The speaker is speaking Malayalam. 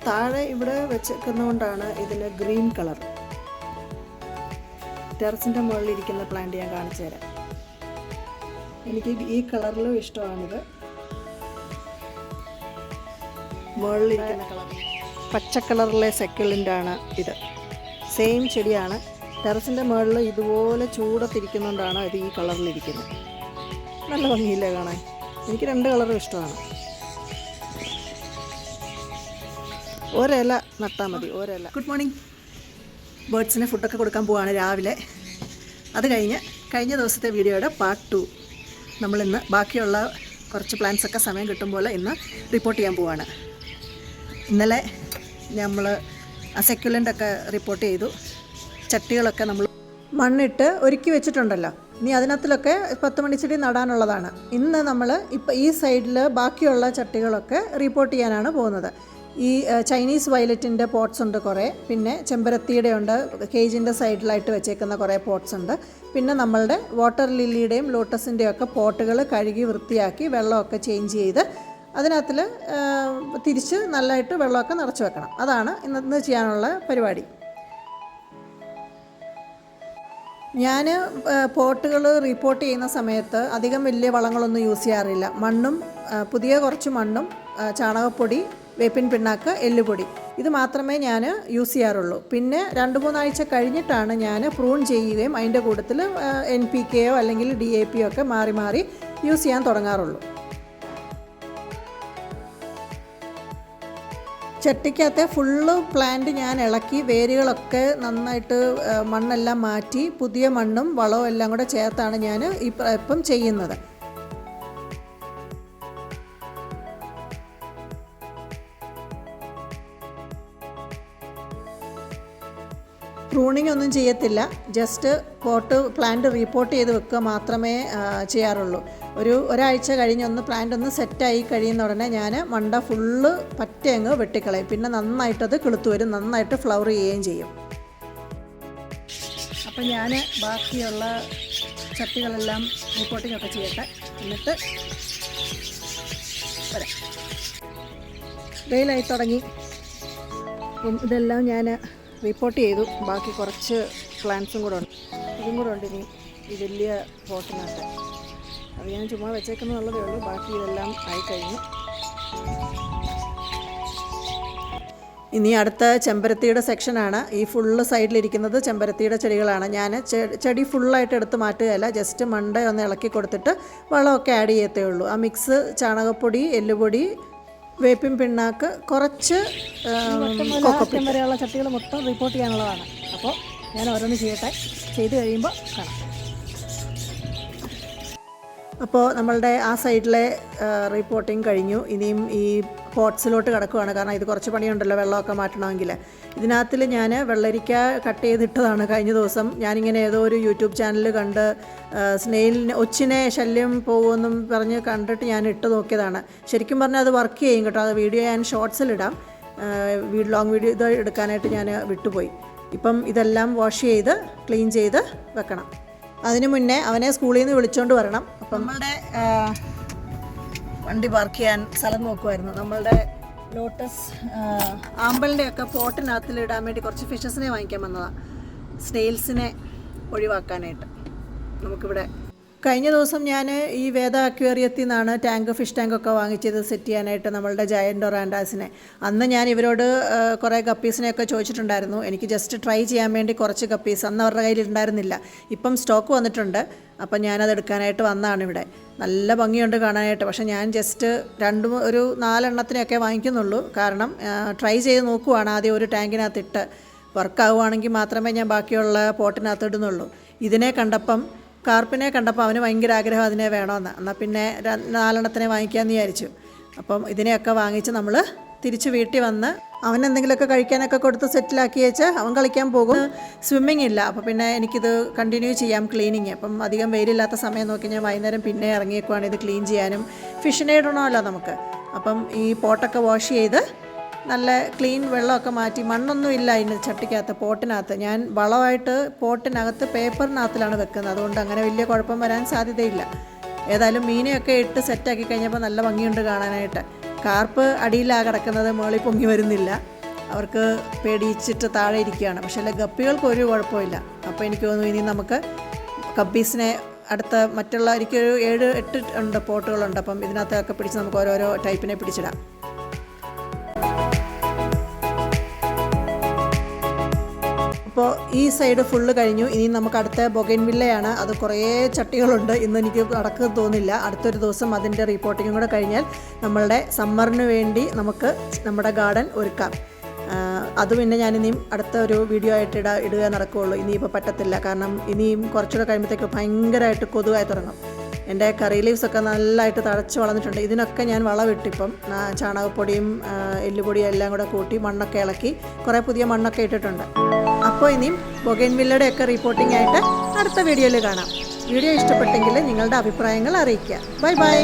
താഴെ ഇവിടെ വെച്ചേക്കുന്നതുകൊണ്ടാണ് ഇതിന് ഗ്രീൻ കളർ. ടെറസിൻ്റെ മുകളിലിരിക്കുന്ന പ്ലാന്റ് ഞാൻ കാണിച്ചു തരാം. എനിക്ക് ഈ കളറിലും ഇഷ്ടമാണിത്. മുകളിലിരിക്കുന്ന കളർ പച്ച കളറിലെ സക്യുലൻ്റാണ് ഇത്. സെയിം ചെടിയാണ്. ടെറസിൻ്റെ മുകളിൽ ഇതുപോലെ ചൂടത്തിരിക്കുന്നതുകൊണ്ടാണ് ഇത് ഈ കളറിലിരിക്കുന്നത്. നല്ല ഭംഗിയില്ലേ കാണാൻ? എനിക്ക് രണ്ട് കളറും ഇഷ്ടമാണ്. ഒരില നട്ടാൽ മതി, ഒരില. Good morning. ബേർഡ്സിന് ഫുഡൊക്കെ കൊടുക്കാൻ പോവാണ് രാവിലെ. അത് കഴിഞ്ഞ ദിവസത്തെ വീഡിയോയുടെ പാർട്ട് 2 നമ്മളിന്ന് ബാക്കിയുള്ള കുറച്ച് പ്ലാന്റ്സൊക്കെ സമയം കിട്ടുമ്പോൾ ഇന്ന് റിപ്പോർട്ട് ചെയ്യാൻ പോവാണ്. ഇന്നലെ നമ്മൾ സക്യുലൻ്റൊക്കെ റിപ്പോർട്ട് ചെയ്തു. ചട്ടികളൊക്കെ നമ്മൾ മണ്ണിട്ട് ഒരുക്കി വെച്ചിട്ടുണ്ടല്ലോ. ഇനി അതിനകത്തിലൊക്കെ 10 മണിച്ചെടി നടാനുള്ളതാണ്. ഇന്ന് നമ്മൾ ഇപ്പോൾ ഈ സൈഡിൽ ബാക്കിയുള്ള ചട്ടികളൊക്കെ റിപ്പോർട്ട് ചെയ്യാനാണ് പോകുന്നത്. ഈ ചൈനീസ് വയലറ്റിൻ്റെ പോട്ട്സ് ഉണ്ട് കുറേ, പിന്നെ ചെമ്പരത്തിയുടെ ഉണ്ട്, കേജിൻ്റെ സൈഡിലായിട്ട് വെച്ചേക്കുന്ന കുറേ പോട്ട്സ് ഉണ്ട്. പിന്നെ നമ്മളുടെ വാട്ടർ ലില്ലിയുടെയും ലോട്ടസിൻ്റെയും ഒക്കെ പോട്ടുകൾ കഴുകി വൃത്തിയാക്കി വെള്ളമൊക്കെ ചേഞ്ച് ചെയ്ത് അതിനകത്തിൽ തിരിച്ച് നല്ലതായിട്ട് വെള്ളമൊക്കെ നിറച്ച് വെക്കണം. അതാണ് ഇന്ന് ചെയ്യാനുള്ള പരിപാടി. ഞാൻ പോട്ടുകൾ റിപ്പോർട്ട് ചെയ്യുന്ന സമയത്ത് അധികം വലിയ വളങ്ങളൊന്നും യൂസ് ചെയ്യാറില്ല. മണ്ണും പുതിയ കുറച്ച് മണ്ണും ചാണകപ്പൊടി, വേപ്പിൻ പിണ്ണാക്ക്, എല്ലുപൊടി ഇത് മാത്രമേ ഞാൻ യൂസ് ചെയ്യാറുള്ളൂ. പിന്നെ 2-3 ആഴ്ച കഴിഞ്ഞിട്ടാണ് ഞാൻ പ്രൂൺ ചെയ്യുകയും അതിൻ്റെ കൂട്ടത്തിൽ NPKയോ അല്ലെങ്കിൽ DAPയോ ഒക്കെ മാറി മാറി യൂസ് ചെയ്യാൻ തുടങ്ങാറുള്ളൂ. ചട്ടിക്കകത്തെ ഫുള്ള് പ്ലാന്റ് ഞാൻ ഇളക്കി വേരുകളൊക്കെ നന്നായിട്ട് മണ്ണെല്ലാം മാറ്റി പുതിയ മണ്ണും വളവും എല്ലാം കൂടെ ചേർത്താണ് ഞാൻ ഇപ്പം ചെയ്യുന്നത്. പ്രൂണിംഗ് ഒന്നും ചെയ്യത്തില്ല. ജസ്റ്റ് പ്ലാന്റ് റിപ്പോർട്ട് ചെയ്ത് വെക്കുക മാത്രമേ ചെയ്യാറുള്ളൂ. ഒരാഴ്ച കഴിഞ്ഞൊന്ന് പ്ലാന്റ് ഒന്ന് സെറ്റായി കഴിയുന്ന ഉടനെ ഞാൻ മണ്ട ഫുള്ള് പറ്റങ്ങ് വെട്ടിക്കളയും. പിന്നെ നന്നായിട്ടത് കിളുത്തു വരും, നന്നായിട്ട് ഫ്ലവർ ചെയ്യുകയും ചെയ്യും. അപ്പം ഞാൻ ബാക്കിയുള്ള ചട്ടികളെല്ലാം റിപ്പോർട്ടിങ്ങൊക്കെ ചെയ്യട്ടെ, എന്നിട്ട് വരാം. വെയിലായി തുടങ്ങി. അപ്പം ഇതെല്ലാം ഞാൻ റിപ്പോർട്ട് ചെയ്തു. ബാക്കി കുറച്ച് പ്ലാന്റ്സും കൂടെ ഉണ്ട്, ഇതും കൂടെ ഉണ്ട് ഇനി ഈ വലിയ പോട്ടിനകത്ത്. അത് ഞാൻ ചുമ്മാ വെച്ചേക്കുന്നുള്ളതേ ഉള്ളൂ. ബാക്കി ഇതെല്ലാം ആയിക്കഴിഞ്ഞു. ഇനി അടുത്ത ചെമ്പരത്തിയുടെ സെക്ഷനാണ്. ഈ ഫുള്ള് സൈഡിലിരിക്കുന്നത് ചെമ്പരത്തിയുടെ ചെടികളാണ്. ഞാൻ ചെടി ഫുള്ളായിട്ട് എടുത്ത് മാറ്റുകയല്ല, ജസ്റ്റ് മണ്ട ഒന്ന് ഇളക്കി കൊടുത്തിട്ട് വളമൊക്കെ ആഡ് ചെയ്യത്തേ ഉള്ളൂ. ആ മിക്സ് ചാണകപ്പൊടി, എല്ലുപൊടി, വേപ്പിൻ പിണ്ണാക്ക്, കുറച്ച് കൊക്കോപ്പിൻ വരെയുള്ള ചട്ടികൾ മൊത്തം റിപ്പോർട്ട് ചെയ്യാനുള്ളതാണ്. അപ്പോൾ ഞാൻ ഓരോന്ന് ചെയ്ത് കഴിയുമ്പോൾ കാണാം. അപ്പോൾ നമ്മളുടെ ആ സൈഡിലെ റിപ്പോർട്ടിങ് കഴിഞ്ഞു. ഇനിയും ഈ പോട്ട്സിലോട്ട് കിടക്കുകയാണ്. കാരണം ഇത് കുറച്ച് പണിയുണ്ടല്ലോ വെള്ളമൊക്കെ മാറ്റണമെങ്കിൽ. ഇതിനകത്തിൽ ഞാൻ വെള്ളരിക്ക കട്ട് ചെയ്തിട്ടതാണ് കഴിഞ്ഞ ദിവസം. ഞാനിങ്ങനെ ഏതോ ഒരു യൂട്യൂബ് ചാനൽ കണ്ട് ഒച്ചിനെ ശല്യം പോകുമെന്നും പറഞ്ഞ് കണ്ടിട്ട് ഞാൻ ഇട്ട് നോക്കിയതാണ്. ശരിക്കും പറഞ്ഞാൽ അത് വർക്ക് ചെയ്യും കേട്ടോ. അത് വീഡിയോ ഞാൻ ഷോർട്സിലിടാം. ലോങ് വീഡിയോ ഇത് എടുക്കാനായിട്ട് ഞാൻ വിട്ടുപോയി. ഇപ്പം ഇതെല്ലാം വാഷ് ചെയ്ത് ക്ലീൻ ചെയ്ത് വെക്കണം. അതിന് മുന്നേ അവനെ സ്കൂളിൽ നിന്ന് വിളിച്ചുകൊണ്ട് വരണം. അപ്പം നമ്മളുടെ വണ്ടി പാർക്ക് ചെയ്യാൻ സ്ഥലം നോക്കുമായിരുന്നു. നമ്മളുടെ ലോട്ടസ് ആമ്പലിൻ്റെയൊക്കെ പോട്ടിനകത്തിലിടാൻ വേണ്ടി കുറച്ച് ഫിഷസിനെ വാങ്ങിക്കാൻ വന്നതാണ്, സ്നെയിൽസിനെ ഒഴിവാക്കാനായിട്ട്. നമുക്കിവിടെ കഴിഞ്ഞ ദിവസം ഞാൻ ഈ വേദ അക്വേറിയത്തിൽ നിന്നാണ് ഫിഷ് ടാങ്കൊക്കെ വാങ്ങിച്ചത് സെറ്റ് ചെയ്യാനായിട്ട് നമ്മളുടെ ജയൻ്റ് ഒറാൻഡാസിനെ. അന്ന് ഞാൻ ഇവരോട് കുറേ ഗപ്പീസിനെയൊക്കെ ചോദിച്ചിട്ടുണ്ടായിരുന്നു. എനിക്ക് ജസ്റ്റ് ട്രൈ ചെയ്യാൻ വേണ്ടി കുറച്ച് ഗപ്പീസ് അന്ന് അവരുടെ കയ്യിലുണ്ടായിരുന്നില്ല. ഇപ്പം സ്റ്റോക്ക് വന്നിട്ടുണ്ട്. അപ്പം ഞാനത് എടുക്കാനായിട്ട് വന്നതാണ് ഇവിടെ. നല്ല ഭംഗിയുണ്ട് കാണാനായിട്ട്. പക്ഷേ ഞാൻ ജസ്റ്റ് 4 എണ്ണത്തിനെയൊക്കെ വാങ്ങിക്കുന്നുള്ളൂ. കാരണം ട്രൈ ചെയ്ത് നോക്കുവാണ്. ആദ്യം ഒരു ടാങ്കിനകത്തിട്ട് വർക്കാവുകയാണെങ്കിൽ മാത്രമേ ഞാൻ ബാക്കിയുള്ള പോട്ടിനകത്ത് ഇടുന്നുള്ളൂ. കാർപ്പിനെ കണ്ടപ്പോൾ അവന് ഭയങ്കര ആഗ്രഹം അതിനെ വേണമെന്ന്. എന്നാൽ പിന്നെ 4 എണ്ണത്തിനെ വാങ്ങിക്കാമെന്ന് വിചാരിച്ചു. അപ്പം ഇതിനെയൊക്കെ വാങ്ങിച്ച് നമ്മൾ തിരിച്ച് വീട്ടിൽ വന്ന് അവനെന്തെങ്കിലുമൊക്കെ കഴിക്കാനൊക്കെ കൊടുത്ത് സെറ്റിലാക്കി വെച്ച് അവൻ കളിക്കാൻ പോകും. സ്വിമ്മിങ് ഇല്ല. അപ്പോൾ പിന്നെ എനിക്കിത് കണ്ടിന്യൂ ചെയ്യാം ക്ലീനിങ്. അപ്പം അധികം വെയിലില്ലാത്ത സമയം നോക്കി ഞാൻ വൈകുന്നേരം പിന്നെ ഇറങ്ങിയേക്കുവാണ് ഇത് ക്ലീൻ ചെയ്യാനും. ഫിഷിനെ ഇടണമല്ലോ നമുക്ക്. അപ്പം ഈ പോട്ടൊക്കെ വാഷ് ചെയ്ത് നല്ല ക്ലീൻ വെള്ളമൊക്കെ മാറ്റി. മണ്ണൊന്നും ഇല്ല അതിന് ചട്ടിക്കകത്ത്, പോട്ടിനകത്ത്. ഞാൻ വളമായിട്ട് പോട്ടിനകത്ത് പേപ്പറിനകത്തിലാണ് വെക്കുന്നത്. അതുകൊണ്ട് അങ്ങനെ വലിയ കുഴപ്പം വരാൻ സാധ്യതയില്ല. ഏതായാലും മീനെയൊക്കെ ഇട്ട് സെറ്റാക്കി കഴിഞ്ഞപ്പോൾ നല്ല ഭംഗിയുണ്ട് കാണാനായിട്ട്. കാർപ്പ് അടിയിലാണ് കിടക്കുന്നത്, മുകളിൽ പൊങ്ങി വരുന്നില്ല. അവർക്ക് പേടിച്ചിട്ട് താഴെ ഇരിക്കുകയാണ്. പക്ഷേ ഗപ്പികൾക്ക് ഒരു കുഴപ്പമില്ല. അപ്പോൾ എനിക്ക് തോന്നുന്നു ഇനി നമുക്ക് ഗപ്പീസിനെ അടുത്ത മറ്റുള്ള എനിക്കൊരു 7-8 ഉണ്ട് പോട്ടുകളുണ്ട്. അപ്പം ഇതിനകത്തൊക്കെ പിടിച്ച് നമുക്ക് ഓരോരോ ടൈപ്പിനെ പിടിച്ചിടാം. അപ്പോൾ ഈ സൈഡ് ഫുള്ള് കഴിഞ്ഞു. ഇനി നമുക്ക് അടുത്ത ബൊഗൈൻവില്ലയാണ്. അത് കുറേ ചട്ടികളുണ്ട്. ഇന്ന് എനിക്ക് നടക്കുക തോന്നില്ല. അടുത്തൊരു ദിവസം അതിൻ്റെ റിപ്പോർട്ടിങ്ങും കൂടെ കഴിഞ്ഞാൽ നമ്മളുടെ സമ്മറിന് വേണ്ടി നമുക്ക് നമ്മുടെ ഗാർഡൻ ഒരുക്കാം. അത് പിന്നെ ഞാനിനിയും അടുത്ത ഒരു വീഡിയോ ആയിട്ട് ഇടുക നടക്കുകയുള്ളൂ. ഇനിയിപ്പോൾ പറ്റത്തില്ല, കാരണം ഇനിയും കുറച്ചുകൂടെ കഴിയുമ്പോഴത്തേക്ക് ഭയങ്കരമായിട്ട് കൊതുകായി തുടങ്ങും. എൻ്റെ കറി ലീവ്സൊക്കെ നല്ലതായിട്ട് തഴച്ച് വളർന്നിട്ടുണ്ട്. ഇതിനൊക്കെ ഞാൻ വളമിട്ടിപ്പം ചാണകപ്പൊടിയും എല്ലുപൊടിയും എല്ലാം കൂടെ കൂട്ടി മണ്ണൊക്കെ ഇളക്കി കുറേ പുതിയ മണ്ണൊക്കെ ഇട്ടിട്ടുണ്ട്. അപ്പോൾ ഇനിയും ബൊഗൈൻവില്ലയുടെയൊക്കെ റിപ്പോർട്ടിംഗ് ആയിട്ട് അടുത്ത വീഡിയോയിൽ കാണാം. വീഡിയോ ഇഷ്ടപ്പെട്ടെങ്കിൽ നിങ്ങളുടെ അഭിപ്രായങ്ങൾ അറിയിക്കുക. Bye bye.